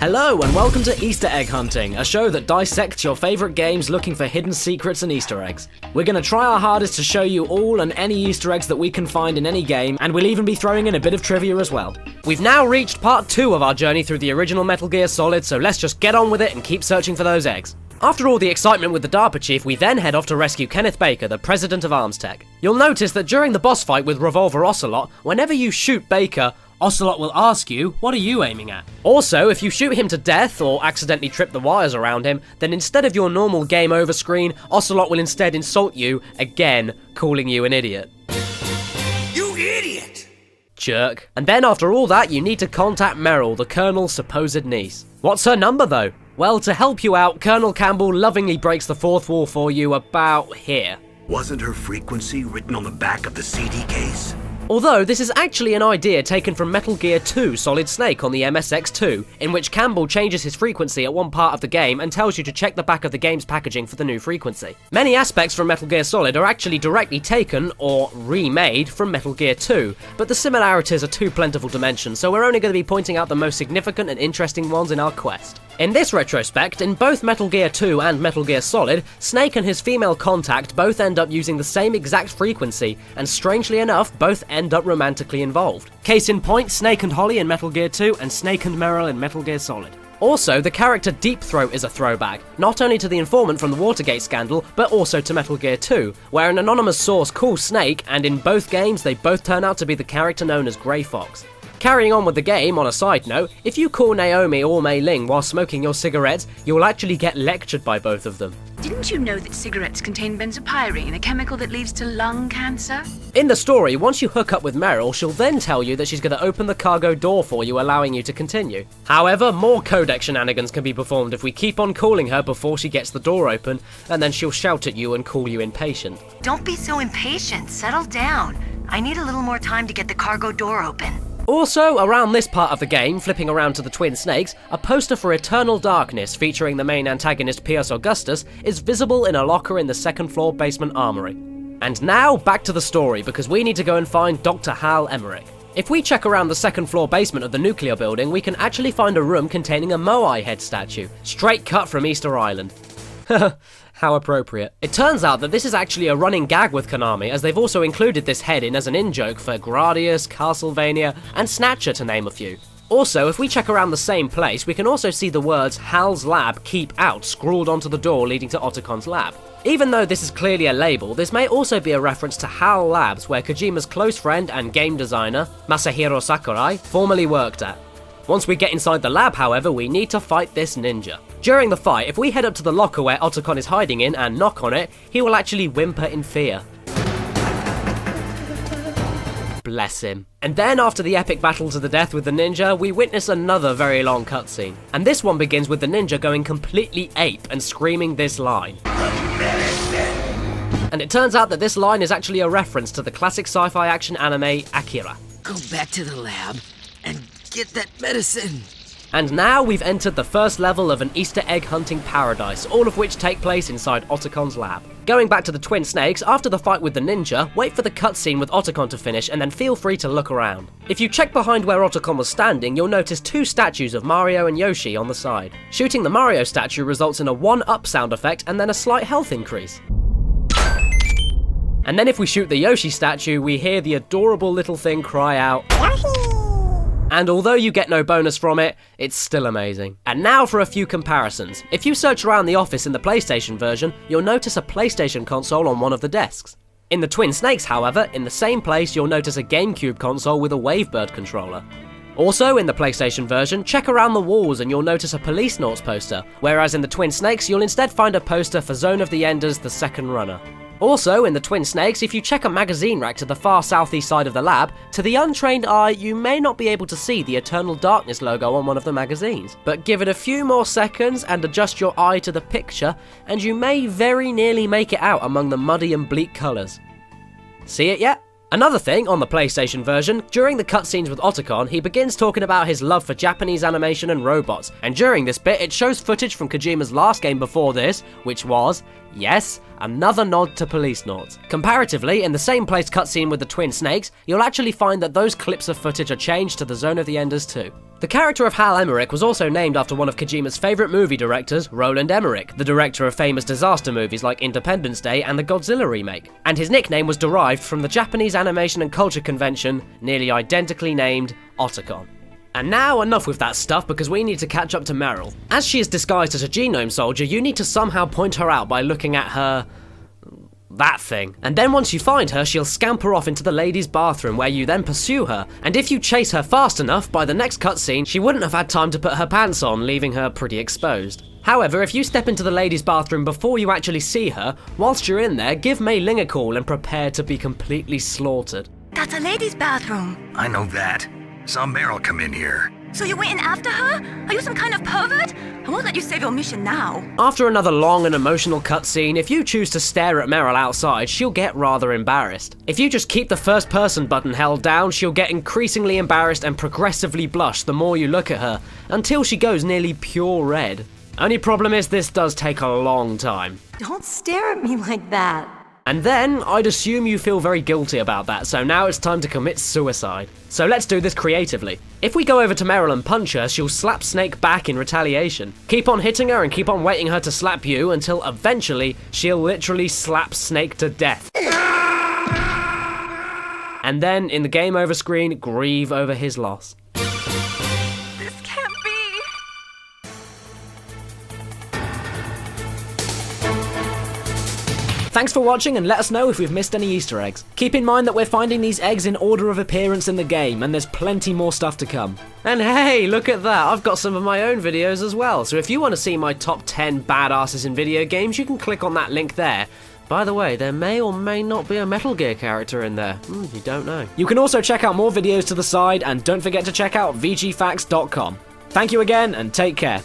Hello and welcome to Easter Egg Hunting, a show that dissects your favourite games looking for hidden secrets and Easter eggs. We're going to try our hardest to show you all and any Easter eggs that we can find in any game, and we'll even be throwing in a bit of trivia as well. We've now reached part 2 of our journey through the original Metal Gear Solid, so let's just get on with it and keep searching for those eggs. After all the excitement with the DARPA chief, we then head off to rescue Kenneth Baker, the president of Arms Tech. You'll notice that during the boss fight with Revolver Ocelot, whenever you shoot Baker, Ocelot will ask you, what are you aiming at? Also, if you shoot him to death or accidentally trip the wires around him, then instead of your normal game over screen, Ocelot will instead insult you, again, calling you an idiot. You idiot! Jerk. And then after all that, you need to contact Meryl, the Colonel's supposed niece. What's her number though? Well, to help you out, Colonel Campbell lovingly breaks the fourth wall for you about here. Wasn't her frequency written on the back of the CD case? Although, this is actually an idea taken from Metal Gear 2 Solid Snake on the MSX2, in which Campbell changes his frequency at one part of the game and tells you to check the back of the game's packaging for the new frequency. Many aspects from Metal Gear Solid are actually directly taken, or remade, from Metal Gear 2, but the similarities are too plentiful to mention, so we're only going to be pointing out the most significant and interesting ones in our quest. In this retrospect, in both Metal Gear 2 and Metal Gear Solid, Snake and his female contact both end up using the same exact frequency, and strangely enough, both end up romantically involved. Case in point, Snake and Holly in Metal Gear 2, and Snake and Meryl in Metal Gear Solid. Also, the character Deep Throat is a throwback, not only to the informant from the Watergate scandal, but also to Metal Gear 2, where an anonymous source calls Snake, and in both games they both turn out to be the character known as Grey Fox. Carrying on with the game, on a side note, if you call Naomi or Mei Ling while smoking your cigarettes, you'll actually get lectured by both of them. Didn't you know that cigarettes contain benzopyrene, a chemical that leads to lung cancer? In the story, once you hook up with Meryl, she'll then tell you that she's going to open the cargo door for you, allowing you to continue. However, more codec shenanigans can be performed if we keep on calling her before she gets the door open, and then she'll shout at you and call you impatient. Don't be so impatient, settle down. I need a little more time to get the cargo door open. Also, around this part of the game, flipping around to the Twin Snakes, a poster for Eternal Darkness featuring the main antagonist Pius Augustus is visible in a locker in the second floor basement armory. And now, back to the story, because we need to go and find Dr. Hal Emmerich. If we check around the second floor basement of the nuclear building, we can actually find a room containing a Moai head statue, straight cut from Easter Island. How appropriate. It turns out that this is actually a running gag with Konami, as they've also included this head in as an in-joke for Gradius, Castlevania, and Snatcher, to name a few. Also, if we check around the same place, we can also see the words Hal's Lab Keep Out scrawled onto the door leading to Otocon's lab. Even though this is clearly a label, this may also be a reference to HAL Labs, where Kojima's close friend and game designer, Masahiro Sakurai, formerly worked at. Once we get inside the lab, however, we need to fight this ninja. During the fight, if we head up to the locker where Otacon is hiding in and knock on it, he will actually whimper in fear. Bless him. And then, after the epic battle to the death with the ninja, we witness another very long cutscene. And this one begins with the ninja going completely ape and screaming this line. And it turns out that this line is actually a reference to the classic sci-fi action anime Akira. Go back to the lab and get that medicine. And now we've entered the first level of an Easter egg hunting paradise, all of which take place inside Otocon's lab. Going back to the Twin Snakes, after the fight with the ninja, wait for the cutscene with Otacon to finish and then feel free to look around. If you check behind where Otacon was standing, you'll notice 2 statues of Mario and Yoshi on the side. Shooting the Mario statue results in a 1-up sound effect and then a slight health increase. And then if we shoot the Yoshi statue, we hear the adorable little thing cry out, and although you get no bonus from it, it's still amazing. And now for a few comparisons. If you search around the office in the PlayStation version, you'll notice a PlayStation console on one of the desks. In the Twin Snakes, however, in the same place you'll notice a GameCube console with a Wavebird controller. Also, in the PlayStation version, check around the walls and you'll notice a Police Nauts poster, whereas in the Twin Snakes you'll instead find a poster for Zone of the Enders: The Second Runner. Also, in the Twin Snakes, if you check a magazine rack to the far southeast side of the lab, to the untrained eye, you may not be able to see the Eternal Darkness logo on one of the magazines. But give it a few more seconds and adjust your eye to the picture, and you may very nearly make it out among the muddy and bleak colours. See it yet? Another thing, on the PlayStation version, during the cutscenes with Otacon, he begins talking about his love for Japanese animation and robots, and during this bit it shows footage from Kojima's last game before this, which was, yes, another nod to Policenauts. Comparatively, in the same place cutscene with the twin snakes, you'll actually find that those clips of footage are changed to the Zone of the Enders too. The character of Hal Emmerich was also named after one of Kojima's favourite movie directors, Roland Emmerich, the director of famous disaster movies like Independence Day and the Godzilla remake. And his nickname was derived from the Japanese animation and culture convention, nearly identically named Otakon. And now enough with that stuff because we need to catch up to Meryl. As she is disguised as a genome soldier, you need to somehow point her out by looking at her... that thing. And then once you find her, she'll scamper off into the ladies' bathroom where you then pursue her. And if you chase her fast enough, by the next cutscene, she wouldn't have had time to put her pants on, leaving her pretty exposed. However, if you step into the ladies' bathroom before you actually see her, whilst you're in there, give Mei Ling a call and prepare to be completely slaughtered. That's a ladies' bathroom. I know that. Saw Meryl come in here. So you went in after her? Are you some kind of pervert? I won't let you save your mission now. After another long and emotional cutscene, if you choose to stare at Meryl outside, she'll get rather embarrassed. If you just keep the first person button held down, she'll get increasingly embarrassed and progressively blush the more you look at her, until she goes nearly pure red. Only problem is this does take a long time. Don't stare at me like that. And then, I'd assume you feel very guilty about that, so now it's time to commit suicide. So let's do this creatively. If we go over to Meryl and punch her, she'll slap Snake back in retaliation. Keep on hitting her and keep on waiting her to slap you until eventually she'll literally slap Snake to death. And then, in the game over screen, grieve over his loss. This can't be. Thanks for watching and let us know if we've missed any Easter eggs. Keep in mind that we're finding these eggs in order of appearance in the game, and there's plenty more stuff to come. And hey, look at that, I've got some of my own videos as well, so if you want to see my top 10 badasses in video games, you can click on that link there. By the way, there may or may not be a Metal Gear character in there. You don't know. You can also check out more videos to the side, and don't forget to check out VGFacts.com. Thank you again, and take care.